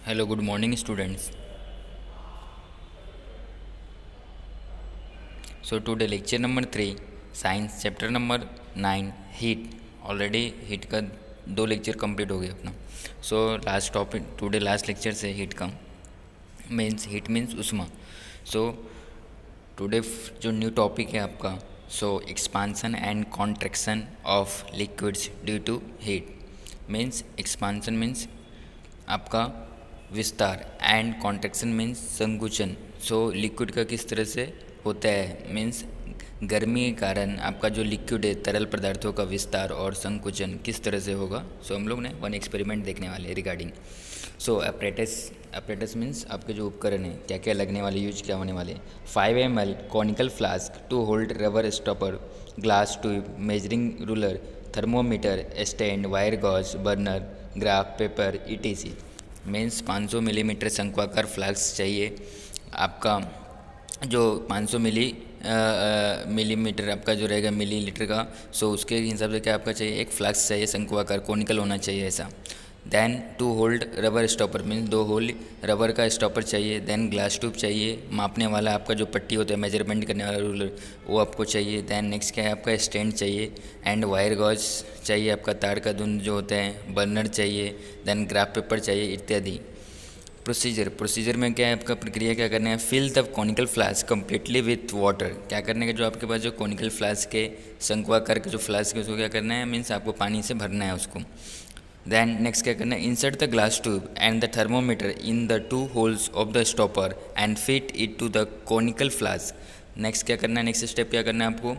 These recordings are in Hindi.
Hello, good morning, students. So today lecture number 3, science chapter number 9, heat. Already heat का 2 लेक्चर कंप्लीट हो गया अपना. So last topic today last lecture से हीट का मीन्स हीट मीन्स उष्मा. सो टुडे जो न्यू टॉपिक है आपका, so expansion and contraction of liquids due to heat. Means expansion means आपका विस्तार एंड कॉन्ट्रैक्शन मीन्स संकुचन. सो लिक्विड का किस तरह से होता है, मीन्स गर्मी के कारण आपका जो लिक्विड है तरल पदार्थों का विस्तार और संकुचन किस तरह से होगा. सो हम लोग ने वन एक्सपेरिमेंट देखने वाले रिगार्डिंग. सो अप्रेटस मीन्स आपके जो उपकरण है क्या क्या लगने वाले, यूज क्या होने वाले. 5 ml conical flask two holed rubber stopper, glass tube, measuring ruler, thermometer, stand, wire gauze, burner, graph paper etc. Means 500 millimetre शंक्वाकार फ्लास्क चाहिए आपका, जो 500 मिलीमीटर आपका जो रहेगा मिलीलीटर का. सो उसके हिसाब से क्या आपका चाहिए, एक फ्लास्क चाहिए शंक्वाकार कोनिकल होना चाहिए ऐसा. Then two holed rubber stopper means 2 hole rubber का स्टॉपर चाहिए. देन ग्लास ट्यूब चाहिए, मापने वाला आपका जो पट्टी होता है मेजरमेंट करने वाला रूलर वो आपको चाहिए. देन नेक्स्ट क्या है आपका स्टैंड चाहिए. एंड वायर गॉज चाहिए, आपका तार का धुन जो होता है. बर्नर चाहिए. देन ग्राफ पेपर चाहिए इत्यादि. प्रोसीजर में क्या है आपका प्रक्रिया क्या करना है, fill the conical flask completely with water. क्या करने का, जो आपके पास जो कॉनिकल फ्लास्क के शंक्वाकार के जो फ्लास्क है उसको क्या करना है, मीन्स आपको पानी से भरना है उसको. देन नेक्स्ट क्या करना है, insert the glass tube and the thermometer in the 2 holes of the stopper and fit it to the conical flask. Next क्या करना है, नेक्स्ट स्टेप क्या करना है आपको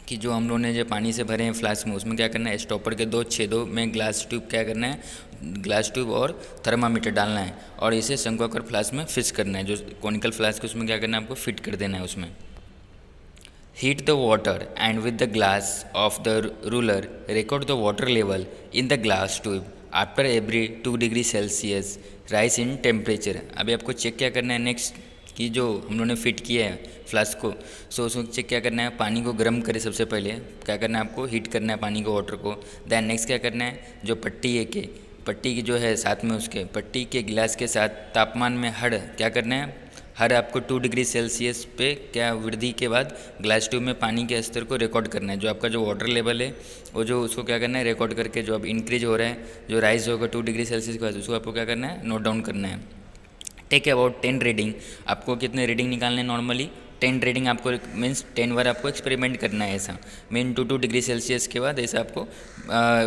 कि जो हम लोगों ने जो पानी से भरे हैं फ्लास्क में उसमें क्या करना है, स्टॉपर के 2 छेदों में ग्लास ट्यूब क्या करना है, ग्लास ट्यूब और थर्मामीटर डालना है और इसे शंक्वाकार फ्लास्क में फिक्स करना है. जो कॉनिकल फ्लास्क है उसमें क्या करना है आपको फिट कर देना है उसमें. Heat the water and with the glass of the ruler record the water level in the glass tube after every 2 degree Celsius rise in temperature. अभी आपको चेक क्या करना है नेक्स्ट कि जो हम लोगों ने फिट किया है फ्लास्क को, सो उसको चेक क्या करना है, पानी को गर्म करे सबसे पहले क्या करना है आपको हीट करना है पानी को, वाटर को. देन नेक्स्ट क्या करना है, जो पट्टी की जो है साथ में उसके पट्टी के गिलास के साथ तापमान में हर क्या करना है, हर आपको 2 डिग्री सेल्सियस पे क्या वृद्धि के बाद ग्लास ट्यूब में पानी के स्तर को रिकॉर्ड करना है. जो आपका जो वाटर लेवल है वो जो उसको क्या करना है रिकॉर्ड करके जो अब इंक्रीज हो रहा है, जो राइज होगा 2 डिग्री सेल्सियस के बाद उसको आपको क्या करना है नोट डाउन करना है. Take about 10 reading. आपको कितने रीडिंग निकालने हैं नॉर्मली 10 रीडिंग आपको मीन्स 10 बार आपको एक्सपेरिमेंट करना है ऐसा. मीन 2 डिग्री सेल्सियस के बाद ऐसा आपको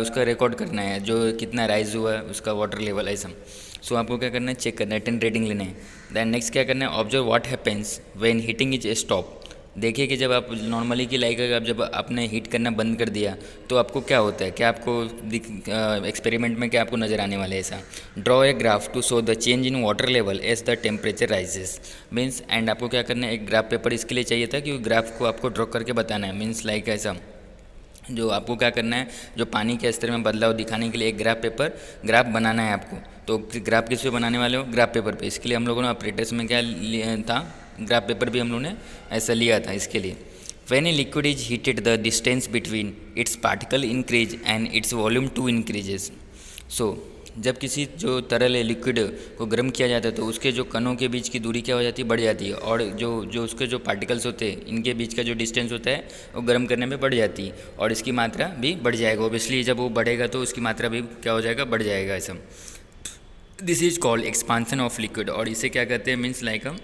उसका रिकॉर्ड करना है जो कितना राइज हुआ है उसका वाटर लेवल ऐसा. सो आपको क्या करना है चेक करना है 10 रीडिंग लेने हैं. देन नेक्स्ट क्या करना है, observe what happens when heating is stop. देखिए कि जब आप नॉर्मली की लाइक आप जब आपने हीट करना बंद कर दिया तो आपको क्या होता है, क्या आपको एक्सपेरिमेंट में क्या आपको नज़र आने वाला है ऐसा. Draw a graph to show the change in water level as the temperature rises. Means and आपको क्या करना है, एक ग्राफ पेपर इसके लिए चाहिए था कि ग्राफ को आपको ड्रॉ करके बताना है. मीन्स लाइक ऐसा जो आपको क्या करना है, जो पानी के स्तर में बदलाव दिखाने के लिए एक ग्राफ बनाना है आपको. तो ग्राफ किस पे बनाने वाले हो, ग्राफ पेपर पे. इसके लिए हम लोगों ने ऑपरेटर्स में क्या लिया था, ग्राफ पेपर भी हम लोगों ने ऐसा लिया था इसके लिए. When a liquid is heated the distance between its particle increase and its volume to increases. So जब किसी जो तरल है लिक्विड को गर्म किया जाता है तो उसके जो कणों के बीच की दूरी क्या हो जाती है, बढ़ जाती है. और जो जो उसके जो पार्टिकल्स होते हैं इनके बीच का जो डिस्टेंस होता है वो गर्म करने में बढ़ जाती है और इसकी मात्रा भी बढ़ जाएगा. ओबियसली जब वो बढ़ेगा तो उसकी मात्रा भी क्या हो जाएगा, बढ़ जाएगा ऐसा. This is called expansion of liquid. और इसे क्या कहते हैं, मीन्स लाइक हम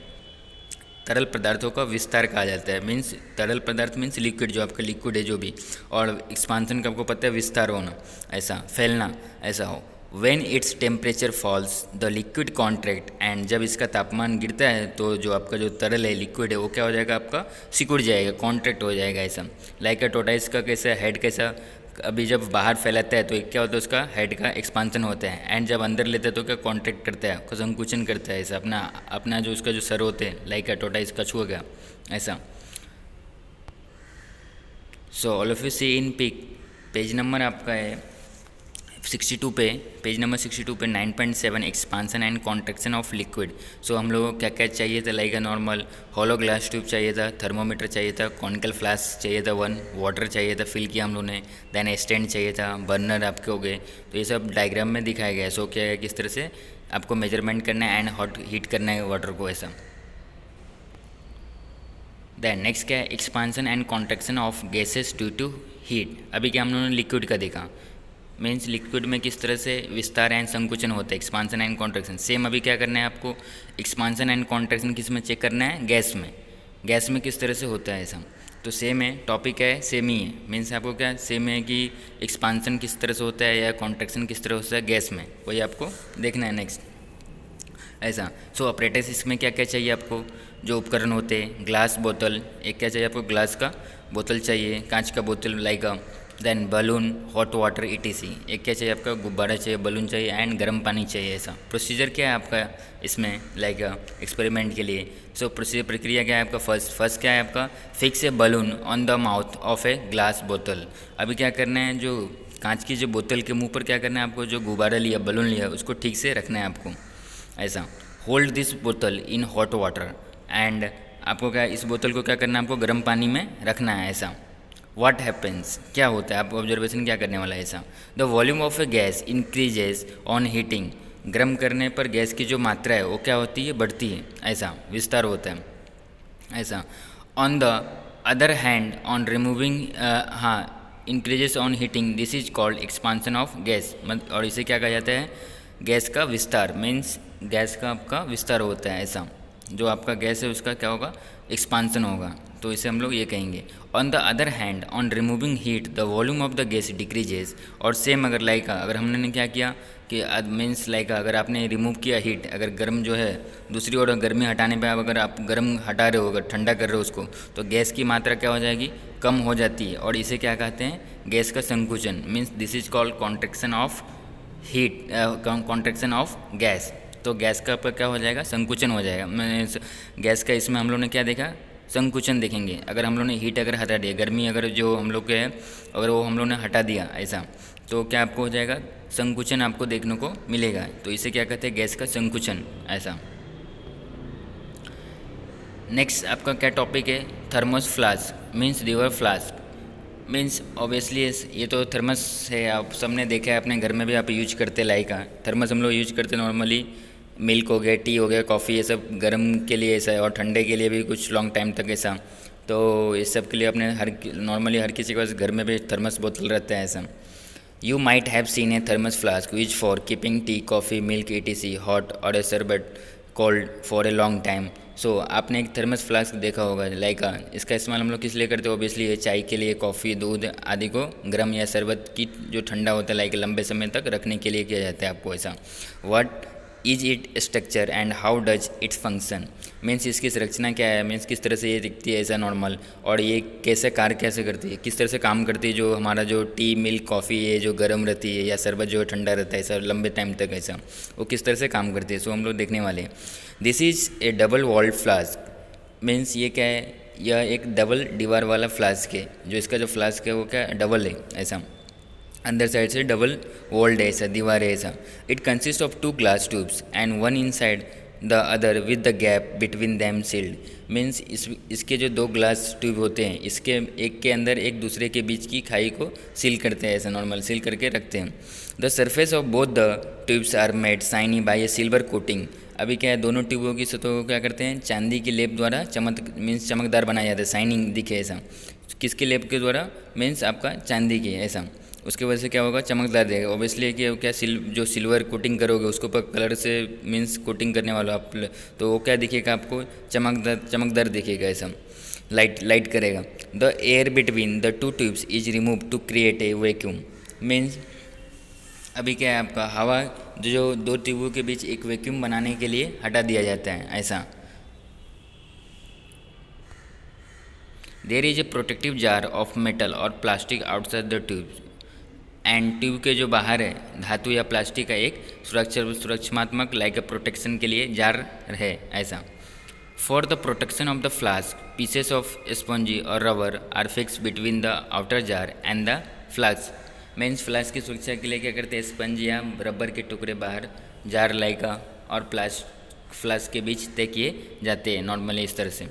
तरल पदार्थों का विस्तार कहा जाता है. मीन्स तरल पदार्थ मीन्स लिक्विड, जो आपका लिक्विड है जो भी, और एक्सपांसन का आपको पता है विस्तार होना ऐसा, फैलना ऐसा हो. When its temperature falls the liquid contract. And जब इसका तापमान गिरता है तो जो आपका जो तरल है लिक्विड है वो क्या हो जाएगा आपका सिकुड़ जाएगा, कॉन्ट्रैक्ट हो जाएगा ऐसा. लाइक टोटाइस का कैसा हेड कैसा अभी जब बाहर फैलाता है तो क्या होता है उसका हेड का एक्सपांसन होता है. एंड जब अंदर लेता है तो क्या कॉन्ट्रैक्ट करता है, संकुचन करता है ऐसा अपना अपना जो उसका जो सर होते हैं लाइक टोटाइस कछुआ का ऐसा. So all of you see in pic. Page number आपका है 62 पे, पेज नंबर 62 पे 9.7 expansion and contraction of liquid. So हम लोगों को क्या क्या चाहिए था, like normal hollow glass tube चाहिए था, थर्मोमीटर चाहिए था, कॉनिकल फ्लास्क चाहिए था 1, वाटर चाहिए था फिल किया हम लोगों ने. देन स्टैंड चाहिए था, बर्नर आपके हो गए. तो ये सब डायग्राम में दिखाया गया है. सो क्या है किस तरह से आपको मेजरमेंट करना है एंड हॉट हीट करना है वाटर को ऐसा। देन नेक्स्ट क्या है, expansion and contraction of gases due to heat. अभी क्या हम लोगों ने लिक्विड का देखा, मीन्स लिक्विड में किस तरह से विस्तार एंड संकुचन होता है, एक्सपांसन एंड कॉन्ट्रैक्शन। सेम अभी क्या करना है आपको, एक्सपांसन एंड कॉन्ट्रैक्शन किस में चेक करना है, गैस में। गैस में किस तरह से होता है ऐसा, तो सेम है, टॉपिक है सेम ही है, मीन्स आपको क्या सेम है कि एक्सपांसन किस तरह से होता है या कॉन्ट्रैक्शन किस तरह होता है गैस में, वही आपको देखना है नेक्स्ट ऐसा। सो ऑपरेटर्स इसमें क्या क्या चाहिए आपको, जो उपकरण होते हैं, ग्लास बोतल, एक क्या चाहिए आपको, ग्लास का बोतल चाहिए, कांच का बोतल like then balloon, hot water ETC, एक क्या चाहिए आपका, गुब्बारा चाहिए, बलून चाहिए एंड गर्म पानी चाहिए ऐसा। प्रोसीजर क्या है आपका इसमें लाइक एक्सपेरिमेंट के लिए। सो प्रोसीजर प्रक्रिया क्या है आपका, फर्स्ट क्या है आपका, fix a balloon on the mouth of a glass बोतल। अभी क्या करना है, जो कांच की जो बोतल के मुंह पर क्या करना है आपको, जो गुब्बारा लिया, बलून लिया, उसको ठीक से रखना है आपको ऐसा। होल्ड दिस बोतल इन हॉट वाटर एंड आपको क्या, इस बोतल को क्या करना है आपको, गर्म पानी में रखना है ऐसा। व्हाट हैपन्स, क्या होता है, आपको ऑब्जर्वेशन क्या करने वाला है ऐसा। The volume of A gas increases on heating, गर्म करने पर गैस की जो मात्रा है वो क्या होती है, बढ़ती है ऐसा, विस्तार होता है ऐसा। On the other hand on removing, हाँ, increases on heating, this is called expansion of gas. और इसे क्या कहा जाता है, गैस का विस्तार, मीन्स गैस का आपका विस्तार होता है ऐसा। जो आपका गैस है उसका क्या होगा, एक्सपांसन होगा, तो इसे हम लोग ये कहेंगे। On the other hand on removing heat the volume of the gas decreases. और सेम अगर लाइक अगर हमने क्या किया कि मीन्स लाइक अगर आपने रिमूव किया हीट, अगर गर्म जो है, दूसरी ओर गर्मी हटाने पे अगर आप गर्म हटा रहे हो, अगर ठंडा कर रहे हो उसको, तो गैस की मात्रा क्या हो जाएगी, कम हो जाती है। और इसे क्या कहते हैं, गैस का संकुचन, means this is called contraction of heat, contraction of gas. तो गैस का पर क्या हो जाएगा, संकुचन हो जाएगा। गैस का इसमें हम लोग ने क्या देखा, संकुचन देखेंगे। अगर हम लोग ने हीट अगर हटा दिया, गर्मी अगर जो हम लोग के है अगर वो हम लोग ने हटा दिया ऐसा, तो क्या आपको हो जाएगा, संकुचन आपको देखने को मिलेगा। तो इसे क्या कहते हैं, गैस का संकुचन ऐसा। नेक्स्ट आपका क्या टॉपिक है, thermos flask, means river flask. Means obviously ये तो थर्मस है, आप सबने देखा है अपने घर में भी आप यूज करते लाइक थर्मस हम लोग यूज करते नॉर्मली। मिल्क हो गया, टी हो गया, कॉफ़ी, ये सब गर्म के लिए ऐसा है, और ठंडे के लिए भी कुछ लॉन्ग टाइम तक ऐसा। तो इस सब के लिए अपने नॉर्मली हर किसी के पास घर में भी थर्मस बोतल रहता है ऐसा। You might have seen a thermos flask use for keeping tea, coffee, milk ETC hot और a sharbat cold for a long time. So आपने एक थर्मस फ्लास्क देखा होगा लाइक इसका इस्तेमाल हम लोग किस लिए करते हैं, ऑब्वियसली ये चाय के लिए, कॉफ़ी, दूध आदि को गर्म या शरबत की जो ठंडा होता है लाइक लंबे समय तक रखने के लिए किया जाता है आपको ऐसा। What is it structure and how does its function, means इसकी संरचना क्या है, मीन्स किस तरह से ये दिखती है ऐसा नॉर्मल, और ये कैसे कार्य कैसे करती है, किस तरह से काम करती है, जो हमारा जो टी, मिल्क, कॉफ़ी ये जो गर्म रहती है या शरबत जो ठंडा रहता है ऐसा लंबे टाइम तक ऐसा, वो किस तरह से काम करती है, सो हम लोग देखने वाले हैं। This is a double walled flask, means ये क्या है, यह एक डबल दीवार वाला फ्लास्क है। जो इसका जो फ्लास्क है वो क्या डबल है ऐसा, अंदर साइड से डबल वॉल्ड है ऐसा, दीवार है ऐसा। It consist of 2 glass tubes and one inside the other with the gap between them sealed, means इसके जो 2 ग्लास ट्यूब होते हैं, इसके एक के अंदर एक दूसरे के बीच की खाई को सील करते हैं ऐसा, नॉर्मल सील करके रखते हैं। The surface of both the tubes are made shiny by a silver coating. अभी क्या है, दोनों ट्यूबों की सतहों को क्या करते हैं, चांदी की लेप द्वारा चमकदार बनाया जाता है, शाइनिंग दिखे ऐसा। किसके लेप के द्वारा, मीन्स आपका चांदी की ऐसा, उसके वजह से क्या होगा, चमकदार देगा। ऑब्वियसली कि क्या जो सिल्वर कोटिंग करोगे उसको पर कलर से मीन्स कोटिंग करने वाला आप, तो वो क्या दिखेगा आपको, चमकदार दिखेगा ऐसा, लाइट करेगा। The air between the 2 tubes is remove to create a vacuum, means अभी क्या है आपका, हवा जो 2 ट्यूबों के बीच एक वैक्यूम बनाने के लिए हटा दिया जाता है ऐसा। There is a protective jar of metal और plastic outside the tubes and tube के जो बाहर है धातु या प्लास्टिक का एक सुरक्षात्मक लाइक प्रोटेक्शन के लिए जार है ऐसा। For the protection of the flask pieces of spongy और rubber are fix between the outer jar and the flask, means flask की सुरक्षा के लिए क्या करते हैं, स्पंज या रबर के टुकड़े बाहर जार लाइका और फ्लास्क के बीच तय किए जाते हैं नॉर्मली इस तरह से।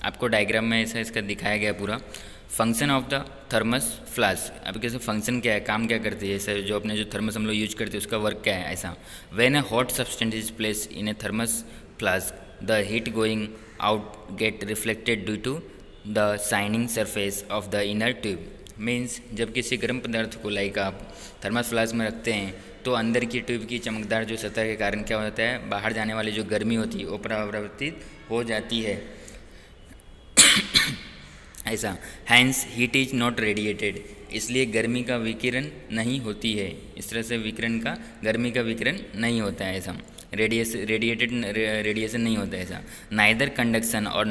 आपको डायग्राम में ऐसा इसका दिखाया गया पूरा। Function of the thermos flask, अब कैसे फंक्शन क्या है, काम क्या करती है, ऐसे जो अपने जो थर्मस हम लोग यूज करते हैं उसका वर्क क्या है ऐसा। When a hot substance is place in a thermos flask the heat going out get reflected due to the shining surface of the inner tube. Means जब किसी गर्म पदार्थ को लाइक आप थर्मस फ्लास्क में रखते हैं तो अंदर की ट्यूब की चमकदार जो सतह के कारण क्या होता है, बाहर जाने वाली जो गर्मी होती है वो परावर्तित हो जाती है ऐसा। Hence heat is not radiated, इसलिए गर्मी का विकिरण नहीं होती है। इस तरह से विकिरण का गर्मी का विकिरण नहीं होता है ऐसा। रेडिएशन नहीं होता है ऐसा। नाइदर कंडक्शन और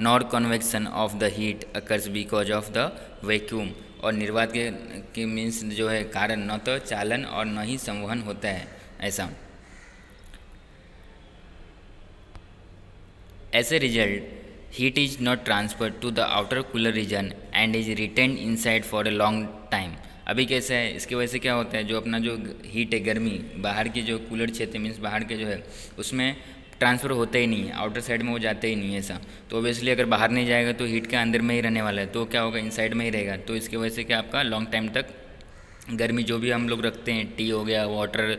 nor convection of the heat occurs because of the vacuum, और निर्वात के मीन्स जो है कारण न तो चालन और न ही संवहन होता है ऐसा। As a result, heat is not transferred to the outer cooler region and is retained inside for a long time। अभी कैसा है, इसकी वजह से क्या होता है, जो अपना जो हीट है, गर्मी बाहर की जो कूलर क्षेत्र मीन्स बाहर के जो है उसमें ट्रांसफ़र होता ही नहीं है, आउटर साइड में वो जाते ही नहीं है ऐसा। तो ऑब्वियसली अगर बाहर नहीं जाएगा तो हीट के अंदर में ही रहने वाला है, तो क्या होगा, इनसाइड में ही रहेगा। तो इसकी वजह से क्या आपका लॉन्ग टाइम तक गर्मी जो भी हम लोग रखते हैं, टी हो गया, वाटर,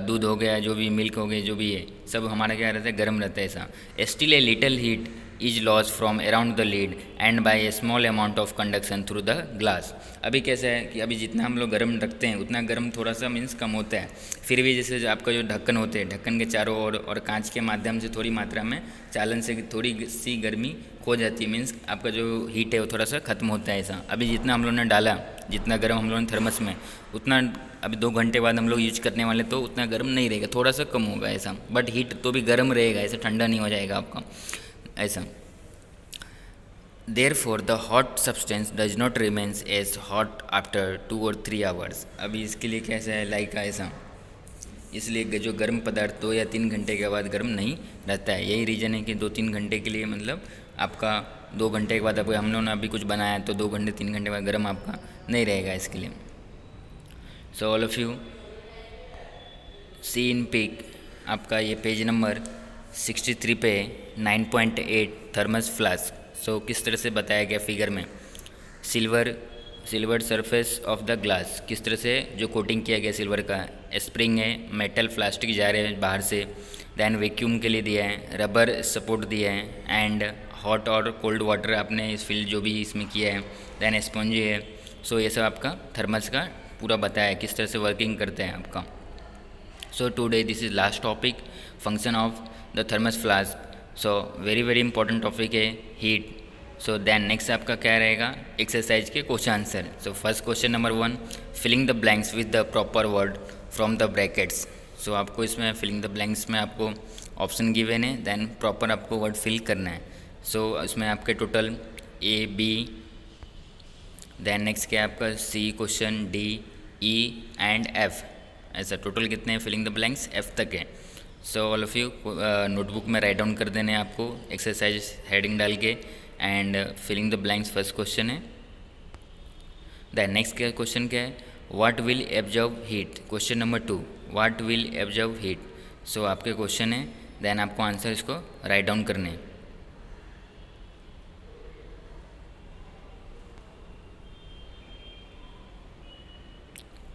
दूध हो गया, जो भी मिल्क हो गई, जो भी है सब हमारा क्या रहता है, गर्म रहता है ऐसा। Still a little heat is loss from around the lid and by a small amount of conduction through the glass. अभी कैसा है कि अभी जितना हम लोग गर्म रखते हैं उतना गर्म थोड़ा सा मीन्स कम होता है, फिर भी जैसे जो आपका जो ढक्कन होते हैं, ढक्कन के चारों ओर और कांच के माध्यम से थोड़ी मात्रा में चालन से थोड़ी सी गर्मी खो जाती है, मीन्स आपका जो हीट है वो थोड़ा सा खत्म होता है ऐसा। अभी जितना हम लोगों ने डाला, जितना गर्म हम लोगों ने थर्मस में, उतना अभी 2 घंटे बाद हम लोग यूज करने वाले तो उतना गर्म नहीं रहेगा, थोड़ा सा कम होगा ऐसा, बट हीट तो भी गर्म रहेगा ऐसा, ठंडा नहीं हो जाएगा आपका ऐसा। Therefore, the hot substance does not remain as hot after 2 or 3 hours। अभी इसके लिए कैसा है, लाइक ऐसा, इसलिए जो गर्म पदार्थ 2 या 3 घंटे के बाद गर्म नहीं रहता है। यही रीज़न है कि 2-3 घंटे के लिए, मतलब आपका 2 घंटे के बाद, अभी हम लोगों ने अभी कुछ बनाया तो 2 घंटे 3 घंटे बाद गर्म आपका नहीं रहेगा इसके लिए। So all of you see in pic, आपका ये पेज नंबर 63 पे 9.8 थर्मस फ्लास्क। सो किस तरह से बताया गया फिगर में, silver surface of the glass, किस तरह से जो कोटिंग किया गया सिल्वर का, स्प्रिंग है, मेटल प्लास्टिक जा रहे हैं बाहर से, दैन वैक्यूम के लिए दिया है, रबर सपोर्ट दिया है, एंड हॉट और कोल्ड वाटर आपने इस फिल जो भी इसमें किया है, दैन स्पॉन्जी है। सो ये सब आपका थर्मस का पूरा बताया किस तरह से वर्किंग करते हैं आपका। So today this is last topic, function of the thermos flask. So very important topic है हीट। सो देन नेक्स्ट आपका क्या रहेगा, एक्सरसाइज के question answer. So first question number 1, filling the blanks with the proper word from the brackets. So आपको इसमें फिलिंग द ब्लैंक्स में आपको ऑप्शन गिवन है, देन प्रॉपर आपको वर्ड फिल करना है। सो इसमें आपके total A B, then next क्या है आपका C question, D E and F, ऐसा टोटल कितने हैं फिलिंग द ब्लैंक्स, F तक है। So all of you notebook में राइट डाउन कर देने आपको एक्सरसाइज हेडिंग डाल के, and filling the blanks first question है। दैन नेक्स्ट क्या क्वेश्चन क्या है, what will absorb heat, question number 2, what will absorb heat. So आपके क्वेश्चन है, देन आपको आंसर इसको राइट डाउन करने हैं।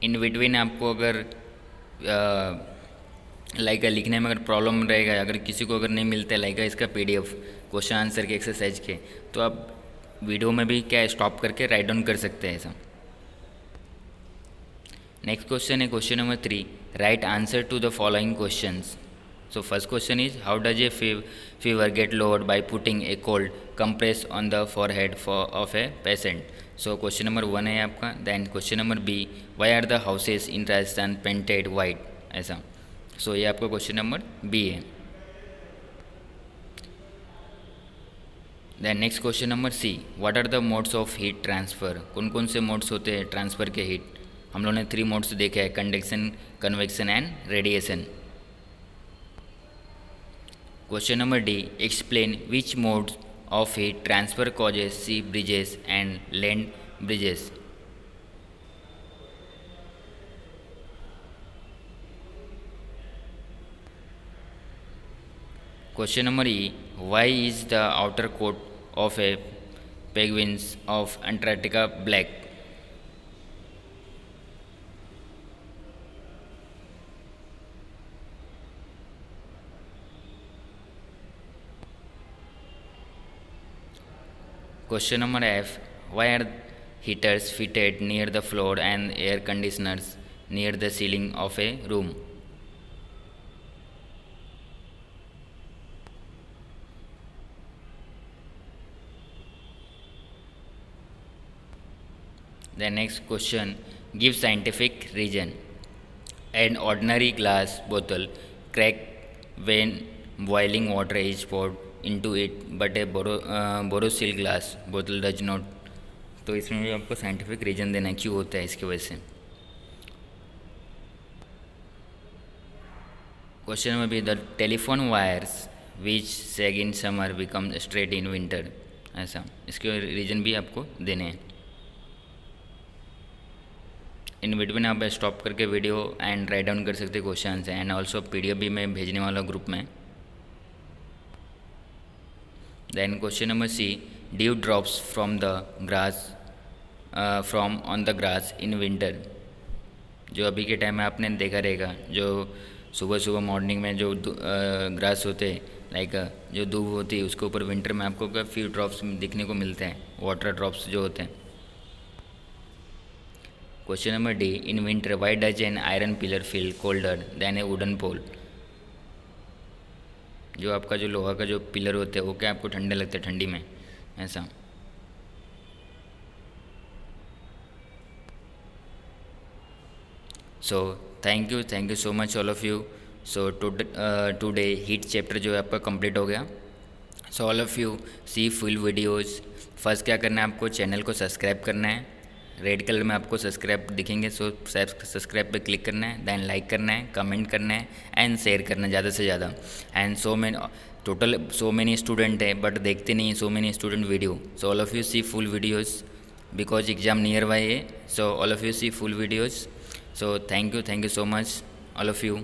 इन बिटवीन आपको अगर लाइक लिखने में अगर प्रॉब्लम रहेगा, अगर किसी को अगर नहीं मिलता है लाइक इसका PDF क्वेश्चन आंसर के एक्सरसाइज के, तो आप वीडियो में भी क्या स्टॉप करके राइट डाउन कर सकते हैं ऐसा। नेक्स्ट क्वेश्चन है question number 3, right answer to the following questions. So first question is, how does a fever get lowered by putting a cold compress on the forehead of a patient. So question number 1 है आपका। Then question number B, why are the houses in Rajasthan painted white, ऐसा। सो ये आपका क्वेश्चन नंबर B है। Then next question number C, what are the modes of heat transfer, कौन कौन से मोड्स होते हैं ट्रांसफ़र के हीट। हम लोगों ने 3 मोड्स देखे हैं, conduction, convection and radiation. Question number D, explain which modes of heat transfer causes sea breezes and land breezes. Question number E, why is the outer coat of a penguins of Antarctica black? Question number F. Why are heaters fitted near the floor and air conditioners near the ceiling of a room? The next question, give scientific reason. An ordinary glass bottle crack when boiling water is poured into it, but a Borosil glass bottle does not. तो इसमें भी आपको साइंटिफिक रीजन देना है क्यों होता है इसकी वजह से. क्वेश्चन में भी the telephone wires which sag in summer become straight in winter. ऐसा इसके रीजन भी आपको देने हैं. इन बिटवीन आप स्टॉप करके वीडियो एंड राइट डाउन कर सकते क्वेश्चन एंड ऑल्सो PDF भी मैं भेजने वाला ग्रुप में. Then question number C. Dew drops from the grass from on the grass in winter. जो अभी के टाइम में आपने देखा रहेगा, जो सुबह सुबह मॉर्निंग में जो ग्रास होते हैं, लाइक जो दूब होती है उसके ऊपर विंटर में आपको फ्यू ड्रॉप्स दिखने को मिलते हैं, वाटर ड्रॉप्स जो होते हैं. Question number D. In winter why does an iron pillar feel colder than a wooden pole. जो आपका जो लोहा का जो पिलर होते हैं वो क्या आपको ठंडे लगते हैं ठंडी में. ऐसा so thank you so much all of you. So today heat chapter जो है आपका कंप्लीट हो गया. So all of you see full videos. First क्या करना है, आपको चैनल को सब्सक्राइब करना है. रेड कलर में आपको सब्सक्राइब दिखेंगे, सो सब्सक्राइब पे क्लिक करना है. देन लाइक करना है, कमेंट करना है एंड शेयर करना है ज़्यादा से ज़्यादा. एंड सो मैनी स्टूडेंट है बट देखते नहीं so many student video. So all of you see full videos because exam nearby है. So all of you see full videos. So thank you so much all of you.